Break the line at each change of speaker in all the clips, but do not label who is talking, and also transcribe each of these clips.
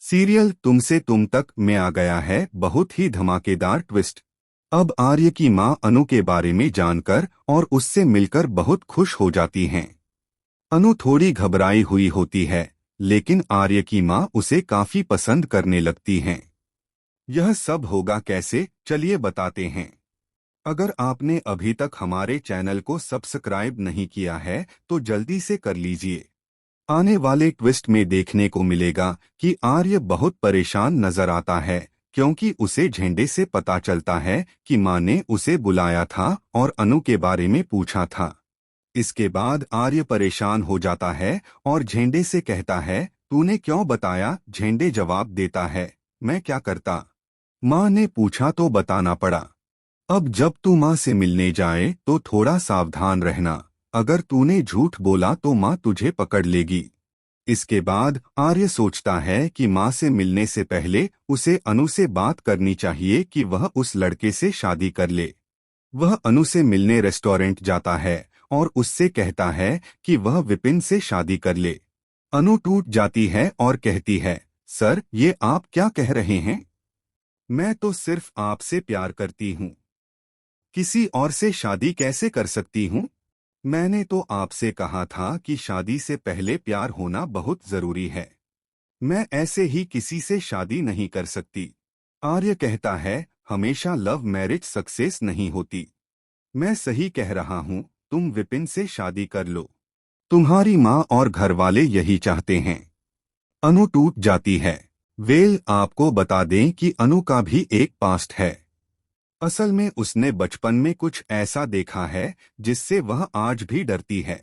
Serial तुमसे तुम तक में आ गया है बहुत ही धमाकेदार ट्विस्ट। अब आर्य की मां अनु के बारे में जानकर और उससे मिलकर बहुत खुश हो जाती हैं। अनु थोड़ी घबराई हुई होती है, लेकिन आर्य की मां उसे काफी पसंद करने लगती हैं। यह सब होगा कैसे, चलिए बताते हैं। अगर आपने अभी तक हमारे चैनल को सब्सक्राइब नहीं किया है तो जल्दी से कर लीजिए। आने वाले ट्विस्ट में देखने को मिलेगा कि आर्य बहुत परेशान नजर आता है, क्योंकि उसे झेंडे से पता चलता है कि मां ने उसे बुलाया था और अनु के बारे में पूछा था। इसके बाद आर्य परेशान हो जाता है और झेंडे से कहता है, तूने क्यों बताया? झेंडे जवाब देता है, मैं क्या करता, मां ने पूछा तो बताना पड़ा। अब जब तू मां से मिलने जाए तो थोड़ा सावधान रहना, अगर तूने झूठ बोला तो मां तुझे पकड़ लेगी। इसके बाद आर्य सोचता है कि मां से मिलने से पहले उसे अनु से बात करनी चाहिए कि वह उस लड़के से शादी कर ले। वह अनु से मिलने रेस्टोरेंट जाता है और उससे कहता है कि वह विपिन से शादी कर ले। अनु टूट जाती है और कहती है, सर ये आप क्या कह रहे हैं? मैं तो सिर्फ आपसे प्यार करती हूँ, किसी और से शादी कैसे कर सकती हूँ? मैंने तो आपसे कहा था कि शादी से पहले प्यार होना बहुत जरूरी है। मैं ऐसे ही किसी से शादी नहीं कर सकती। आर्य कहता है, हमेशा लव मैरिज सक्सेस नहीं होती। मैं सही कह रहा हूँ, तुम विपिन से शादी कर लो। तुम्हारी माँ और घर वाले यही चाहते हैं। अनु टूट जाती है। वेल, आपको बता दें कि अनु का भी एक पास्ट है। असल में उसने बचपन में कुछ ऐसा देखा है जिससे वह आज भी डरती है।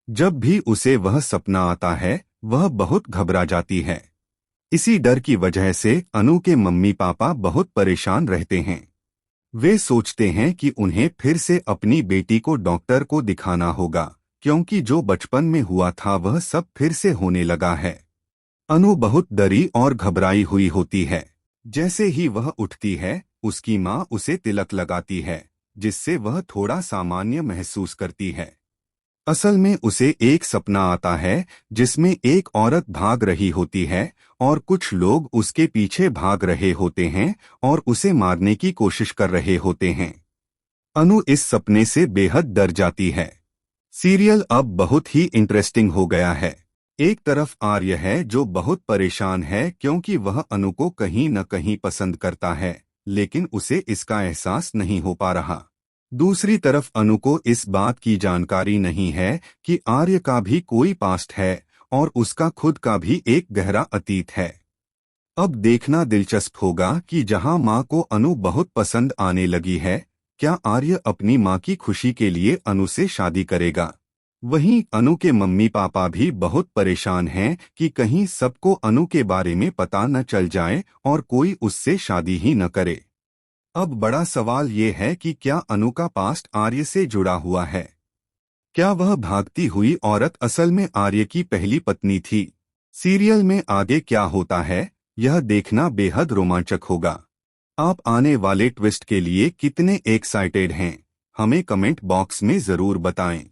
जब भी उसे वह सपना आता है वह बहुत घबरा जाती है। इसी डर की वजह से अनु के मम्मी पापा बहुत परेशान रहते हैं। वे सोचते हैं कि उन्हें फिर से अपनी बेटी को डॉक्टर को दिखाना होगा, क्योंकि जो बचपन में हुआ था वह सब फिर से होने लगा है। अनु बहुत डरी और घबराई हुई होती है। जैसे ही वह उठती है उसकी माँ उसे तिलक लगाती है, जिससे वह थोड़ा सामान्य महसूस करती है। असल में उसे एक सपना आता है जिसमें एक औरत भाग रही होती है और कुछ लोग उसके पीछे भाग रहे होते हैं और उसे मारने की कोशिश कर रहे होते हैं। अनु इस सपने से बेहद डर जाती है। सीरियल अब बहुत ही इंटरेस्टिंग हो गया है। एक तरफ आर्य है जो बहुत परेशान है क्योंकि वह अनु को कहीं न कहीं पसंद करता है, लेकिन उसे इसका एहसास नहीं हो पा रहा। दूसरी तरफ अनु को इस बात की जानकारी नहीं है कि आर्य का भी कोई पास्ट है और उसका खुद का भी एक गहरा अतीत है। अब देखना दिलचस्प होगा कि जहां मां को अनु बहुत पसंद आने लगी है, क्या आर्य अपनी मां की खुशी के लिए अनु से शादी करेगा? वहीं अनु के मम्मी पापा भी बहुत परेशान हैं कि कहीं सबको अनु के बारे में पता न चल जाए और कोई उससे शादी ही न करे। अब बड़ा सवाल ये है कि क्या अनु का पास्ट आर्य से जुड़ा हुआ है? क्या वह भागती हुई औरत असल में आर्य की पहली पत्नी थी? सीरियल में आगे क्या होता है, यह देखना बेहद रोमांचक होगा। आप आने वाले ट्विस्ट के लिए कितने एक्साइटेड हैं, हमें कमेंट बॉक्स में जरूर बताएं।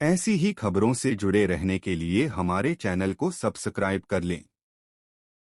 ऐसी ही खबरों से जुड़े रहने के लिए हमारे चैनल को सब्सक्राइब कर लें।